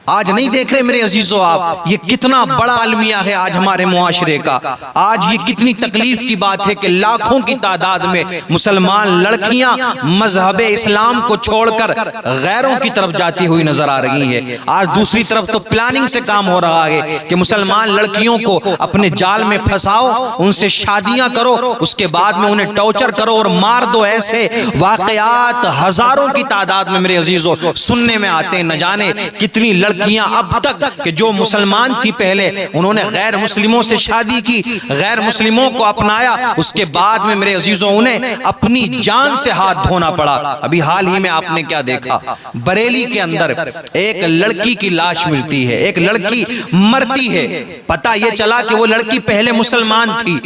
آج نہیں دیکھ رہے میرے عزیزو آپ یہ کتنا بڑا المیہ ہے آج ہمارے معاشرے کا. آج یہ کتنی تکلیف کی بات ہے کہ لاکھوں کی تعداد میں مسلمان لڑکیاں مذہب اسلام کو چھوڑ کر غیروں کی طرف جاتی ہوئی نظر آ رہی ہے. آج دوسری طرف تو پلاننگ سے کام ہو رہا ہے کہ مسلمان لڑکیوں کو اپنے جال میں پھنساؤ, ان سے شادیاں کرو, اس کے بعد میں انہیں ٹارچر کرو اور مار دو. ایسے واقعات ہزاروں کی تعداد میں میرے عزیزو سننے میں آتے ہیں. نہ جانے کتنی لڑکیاں اب تک کہ جو مسلمان تھی پہلے انہوں نے غیر مسلموں سے شادی کی, غیر مسلموں کو اپنایا, اس کے بعد میں میرے عزیزوں انہیں اپنی جان سے ہاتھ دھونا پڑا. ابھی حال ہی میں آپ نے کیا دیکھا, بریلی کے اندر ایک لڑکی کی لاش ملتی ہے, ایک لڑکی مرتی ہے. پتہ یہ چلا کہ وہ لڑکی پہلے مسلمان تھی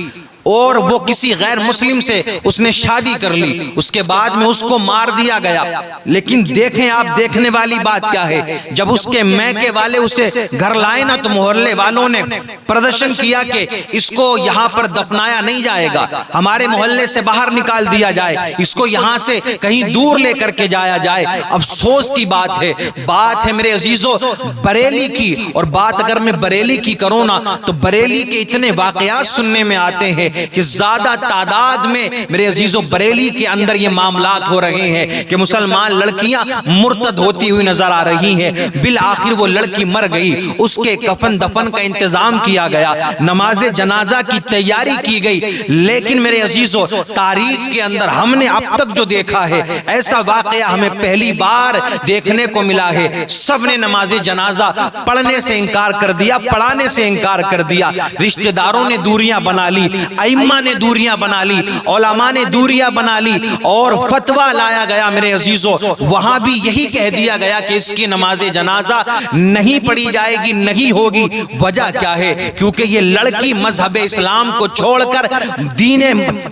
اور وہ کسی غیر مسلم سے اس نے شادی کر لی, اس کے بعد میں اس کو مار دیا گیا. لیکن دیکھیں آپ, دیکھنے والی بات کیا ہے, جب اس کے میکے والے اسے گھر لائے نا تو محلے والوں نے پردرشن کیا کہ اس کو یہاں پر دفنایا نہیں جائے گا, ہمارے محلے سے باہر نکال دیا جائے, اس کو یہاں سے کہیں دور لے کر کے جایا جائے. افسوس کی بات ہے میرے عزیزو بریلی کی, اور بات اگر میں بریلی کی کروں نا تو بریلی کے اتنے واقعات سننے میں آتے ہیں کہ زیادہ تعداد میں میرے عزیزو بریلی کے اندر یہ معاملات ہو رہے ہیں کہ مسلمان لڑکیاں مرتد ہوتی ہوئی نظر آ رہی ہیں. بالآخر وہ لڑکی مر گئی, اس کے کفن دفن کا انتظام کیا گیا, نماز جنازہ کی تیاری کی گئی. لیکن میرے عزیزو تاریخ کے اندر ہم نے اب تک جو دیکھا ہے ایسا واقعہ ہمیں پہلی بار دیکھنے کو ملا ہے. سب نے نماز جنازہ پڑھنے سے انکار کر دیا, پڑھانے سے انکار کر دیا. رشتہ داروں نے دوریاں بنا لی, ائمہ نے دوریاں بنا لی, علماء نے دوریاں بنا لی, اور فتویٰ لایا گیا میرے عزیزو وہاں بھی یہی کہہ دیا گیا کہ اس کی نماز جنازہ نہیں پڑھی جائے گی, نہیں ہوگی. وجہ کیا ہے, کیونکہ یہ لڑکی مذہب اسلام کو چھوڑ کر, دین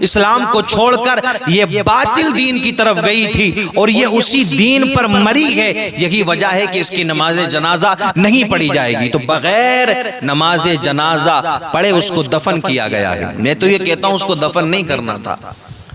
اسلام کو چھوڑ کر یہ باطل دین کی طرف گئی تھی اور یہ اسی دین پر مری ہے. یہی وجہ ہے کہ اس کی نماز جنازہ نہیں پڑھی جائے گی. تو بغیر نماز جنازہ پڑھے اس کو دفن کیا گیا ہے. میں تو یہ کہتا ہوں اس کو دفن نہیں کرنا تھا.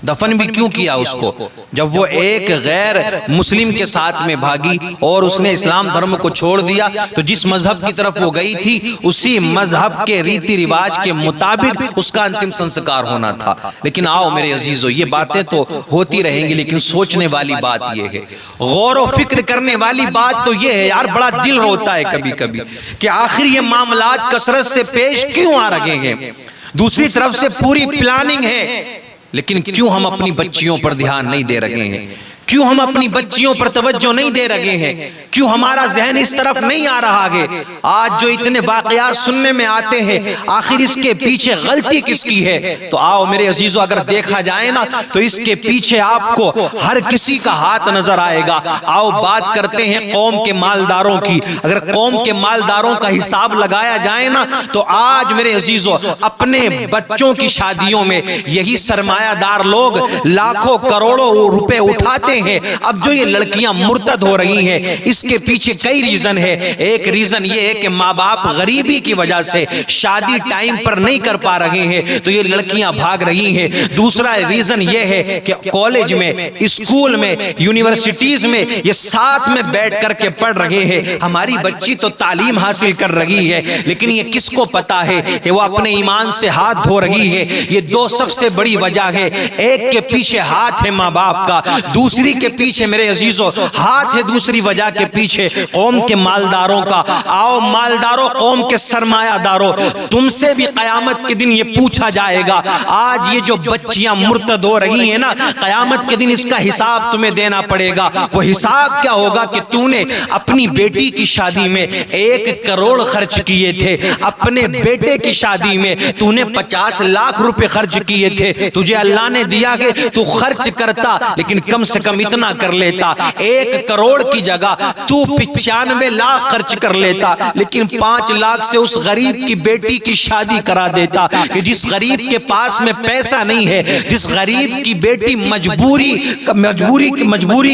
دفن بھی کیوں کیا اس کو, جب وہ ایک غیر مسلم کے ساتھ میں بھاگی اور اس نے اسلام دھرم کو چھوڑ دیا تو جس مذہب کی طرف وہ گئی تھی اسی مذہب کے ریتی رواج کے مطابق اس کا انتم سنسکار ہونا تھا. لیکن آؤ میرے عزیزو یہ باتیں تو ہوتی رہیں گی, لیکن سوچنے والی بات یہ ہے, غور و فکر کرنے والی بات تو یہ ہے یار, بڑا دل روتا ہے کبھی کبھی کہ آخر یہ معاملات کثرت سے پیش کیوں آ رہے ہیں. دوسری طرف سے پوری پلاننگ ہے, لیکن کیوں ہم اپنی بچیوں پر دھیان نہیں دے رہے ہیں, کیوں ہم اپنی بچیوں پر توجہ نہیں دے رہے ہیں, کیوں ہمارا ذہن اس طرف نہیں آ رہا ہے. آج جو اتنے واقعات سننے میں آتے ہیں آخر اس کے پیچھے غلطی کس کی ہے. تو آؤ میرے عزیزو اگر دیکھا جائے نا تو اس کے پیچھے آپ کو ہر کسی کا ہاتھ نظر آئے گا. آؤ بات کرتے ہیں قوم کے مالداروں کی. اگر قوم کے مالداروں کا حساب لگایا جائے نا تو آج میرے عزیزو اپنے بچوں کی شادیوں میں یہی سرمایہ دار لوگ لاکھوں کروڑوں روپے اٹھاتے ہیں. اب جو یہ لڑکیاں مرتد ہو رہی ہیں اس کے پیچھے کئی ریزن ہے. ایک ریزن یہ ہے کہ ماں باپ غریبی کی وجہ سے شادی ٹائم پر نہیں کر پا رہے ہیں تو یہ لڑکیاں بھاگ رہی ہیں. دوسرا ریزن یہ ہے کہ کالج میں, اسکول میں, یونیورسٹیز میں یہ ساتھ میں بیٹھ کر کے پڑھ رہے ہیں. ہماری بچی تو تعلیم حاصل کر رہی ہے لیکن یہ کس کو پتا ہے کہ وہ اپنے ایمان سے ہاتھ دھو رہی ہے. یہ دو سب سے بڑی وجہ ہے. ایک کے پیچھے ہاتھ ہے ماں باپ کا, دوسری کے پیچھے میرے عزیزو ہاتھ ہے دوسری وجہ کے پیچھے قوم کے مالداروں کا. آؤ مالداروں, قوم کے سرمایہ داروں, تم سے بھی قیامت کے دن یہ پوچھا جائے گا. آج یہ جو بچیاں مرتد ہو رہی ہیں نا, قیامت کے دن اس کا حساب تمہیں دینا پڑے گا. وہ حساب کیا ہوگا کہ تو نے اپنی بیٹی کی شادی میں 1 کروڑ خرچ کیے تھے, اپنے بیٹے کی شادی میں تو نے 50 لاکھ روپے خرچ کیے تھے. تجھے اللہ نے دیا کہ تو خرچ کرتا لیکن کم سے کم اتنا کر لیتا. 1 کروڑ کی جگہ تو 95 لاکھ خرچ کر لیتا, لیکن 5 لاکھ سے اس غریب کی بیٹی کی شادی کرا دیتا. کہ جس غریب کے پاس میں پیسہ نہیں ہے, جس غریب کی بیٹی مجبوری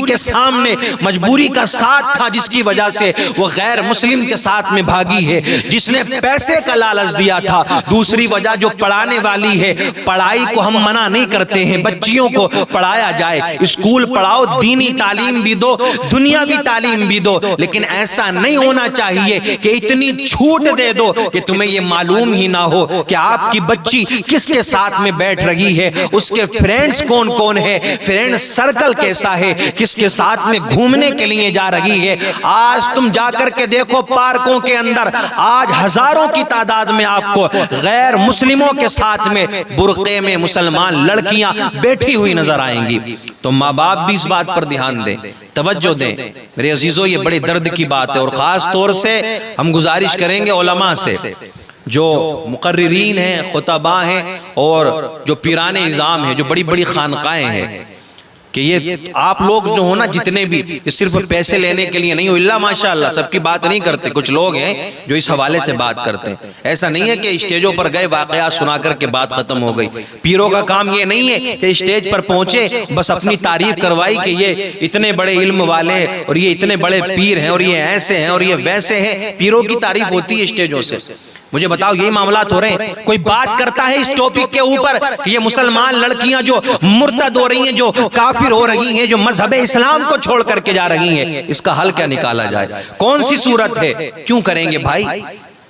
کے سامنے مجبوری کا ساتھ تھا جس کی وجہ سے وہ غیر مسلم کے ساتھ میں بھاگی ہے, جس نے پیسے کا لالچ دیا تھا. دوسری وجہ جو پڑھانے والی ہے, پڑھائی کو ہم منع نہیں کرتے ہیں, بچیوں کو پڑھایا جائے, اسکول پڑھاؤ پڑھاؤ، دینی تعلیم بھی دو، دنیاوی تعلیم بھی دو، لیکن ایسا نہیں ہونا چاہیے کہ اتنی چھوٹ دے دو کہ تمہیں یہ معلوم ہی نہ ہو کہ آپ کی بچی کس کے ساتھ میں بیٹھ رہی ہے، اس کے فرینڈز کون کون ہے، فرینڈ سرکل کیسا ہے، کس کے ساتھ میں گھومنے کے لیے جا رہی ہے۔ آج تم جا کر کے دیکھو پارکوں کے اندر، آج ہزاروں کی تعداد میں آپ کو غیر مسلموں کے ساتھ میں برقعے میں مسلمان لڑکیاں بیٹھی ہوئی نظر آئیں گی۔ تو ماں باپ بھی اس بات پر دھیان دیں، توجہ دیں میرے عزیزو، یہ بڑی درد کی بات ہے۔ اور خاص طور سے ہم گزارش کریں گے علماء سے، جو مقررین ہیں، خطباء ہیں، اور جو پیران نظام ہیں، جو بڑی بڑی خانقاہیں ہیں، کہ یہ آپ لوگ جو ہو نا جتنے بھی، یہ صرف پیسے لینے کے لیے نہیں ہو، اللہ ماشاءاللہ سب کی بات نہیں کرتے، کچھ لوگ ہیں جو اس حوالے سے بات کرتے ہیں۔ ایسا نہیں ہے کہ اسٹیجوں پر گئے واقعات سنا کر کے بات ختم ہو گئی۔ پیروں کا کام یہ نہیں ہے کہ اسٹیج پر پہنچے بس اپنی تعریف کروائی کہ یہ اتنے بڑے علم والے اور یہ اتنے بڑے پیر ہیں اور یہ ایسے ہیں اور یہ ویسے ہیں۔ پیروں کی تعریف ہوتی ہے اسٹیجوں سے۔ مجھے بتاؤ یہی معاملات ہو رہے ہیں؟ کوئی بات کرتا ہے اس ٹاپک کے اوپر کہ یہ مسلمان لڑکیاں جو مرتد ہو رہی ہیں، جو کافر ہو رہی ہیں، جو مذہب اسلام کو چھوڑ کر کے جا رہی ہیں، اس کا حل کیا نکالا جائے؟ کون سی صورت ہے؟ کیوں کریں گے بھائی؟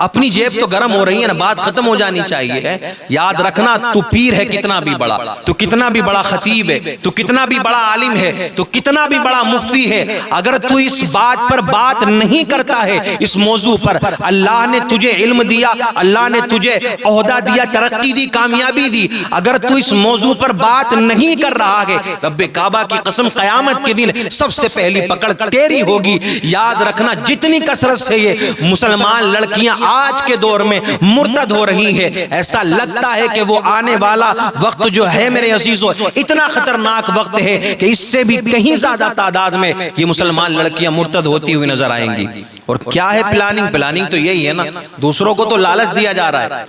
اپنی جیب تو گرم ہو رہی ہے نا، بات ختم ہو جانی چاہیے۔ یاد رکھنا تو پیر ہے کتنا بھی بڑا، تو کتنا بھی بڑا خطیب ہے، تو کتنا بھی بڑا عالم ہے، تو کتنا بھی بڑا مفتی ہے، اگر تو اس بات پر بات نہیں کرتا ہے، اس موضوع پر، اللہ نے تجھے علم دیا، اللہ نے تجھے عہدہ دیا، ترقی دی، کامیابی دی، اگر تو اس موضوع پر بات نہیں کر رہا ہے، رب کعبہ کی قسم قیامت کے دن سب سے پہلی پکڑ تیری ہوگی۔ یاد رکھنا جتنی کثرت سے یہ مسلمان لڑکیاں آج کے دور میں مرتد ہو رہی ہے، ایسا لگتا ہے کہ وہ آنے والا وقت جو ہے میرے عزیزو اتنا خطرناک وقت ہے کہ اس سے بھی کہیں زیادہ تعداد میں یہ مسلمان لڑکیاں مرتد ہوتی ہوئی نظر آئیں گی۔ اور کیا ہے پلاننگ؟ پلاننگ تو یہی ہے نا، دوسروں کو تو لالچ دیا جا رہا ہے،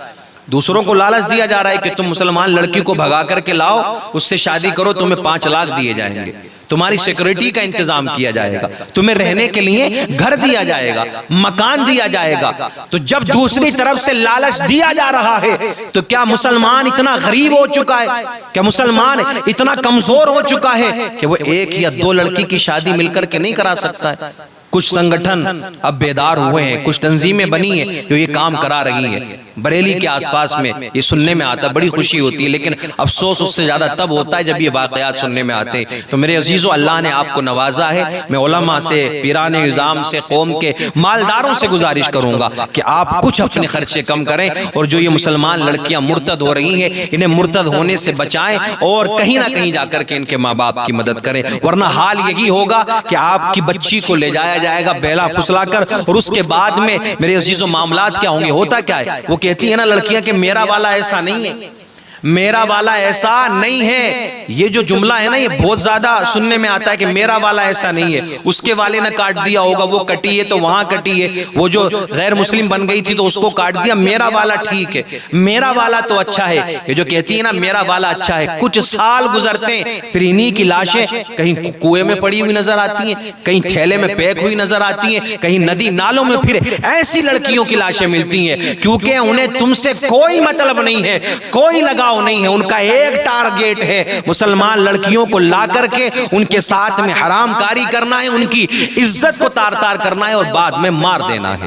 دوسروں کو لالچ دیا جا رہا ہے کہ تم مسلمان لڑکی کو بھگا کر کے لاؤ، اس سے شادی کرو، تمہیں 5 لاکھ دیے جائیں گے، تمہاری سیکورٹی کا انتظام کیا جائے گا، تمہیں رہنے کے لیے گھر دیا جائے گا، مکان دیا جائے گا۔ تو جب دوسری طرف سے لالچ دیا جا رہا ہے تو کیا مسلمان اتنا غریب ہو چکا ہے، کیا مسلمان اتنا کمزور ہو چکا ہے کہ وہ 1 یا 2 لڑکی کی شادی مل کر کے نہیں کرا سکتا ہے؟ کچھ سنگٹھن اب بیدار ہوئے ہیں، کچھ تنظیمیں بنی ہیں جو یہ کام کرا رہی ہیں۔ بریلی کے آس پاس میں یہ سننے میں آتا ہے، بڑی خوشی ہوتی ہے، لیکن افسوس اس سے زیادہ تب ہوتا ہے جب یہ واقعات سننے میں آتے ہیں۔ تو میرے عزیزو، اللہ نے آپ کو نوازا ہے، میں علماء سے، پیران نظام سے، قوم کے مالداروں سے گزارش کروں گا کہ آپ کچھ اپنے خرچے کم کریں، اور جو یہ مسلمان لڑکیاں مرتد ہو رہی ہیں انہیں مرتد ہونے سے بچائیں، اور کہیں نہ کہیں جا کر کے ان کے ماں باپ کی مدد کریں، ورنہ حال یہی ہوگا کہ آپ کی بچی کو لے جایا جائے گا بیلا پھسلا کر، اور اس کے بعد میں میرے عزیزو معاملات کیا ہوں گے؟ ہوتا کیا ہے، وہ کہتی ہے نا لڑکیاں کہ میرا والا ایسا نہیں ہے، میرا والا ایسا نہیں ہے۔ یہ جو جملہ ہے نا یہ بہت زیادہ سننے میں آتا ہے کہ میرا والا ایسا نہیں ہے، اس کے والے نے کاٹ دیا ہوگا، وہ کٹی ہے تو وہاں کٹی ہے، وہ جو غیر مسلم بن گئی تھی تو اس کو کاٹ دیا، میرا والا ٹھیک ہے، میرا والا تو اچھا ہے۔ یہ جو کہتی ہے نا میرا والا اچھا ہے، کچھ سال گزرتے ہیں پھر انہی کی لاشیں کہیں کنویں میں پڑی ہوئی نظر آتی ہیں، کہیں تھیلے میں پیک ہوئی نظر آتی ہیں، کہیں ندی نالوں میں پھر ایسی لڑکیوں کی لاشیں ملتی ہیں، کیونکہ انہیں تم سے کوئی مطلب نہیں ہے، کوئی لگا نہیں ہے، ان کا ایک ٹارگیٹ ہے مسلمان لڑکیوں کو لا کر کے ان کے ساتھ میں حرام کاری کرنا ہے، ان کی عزت کو تار تار کرنا ہے اور بعد میں مار دینا ہے۔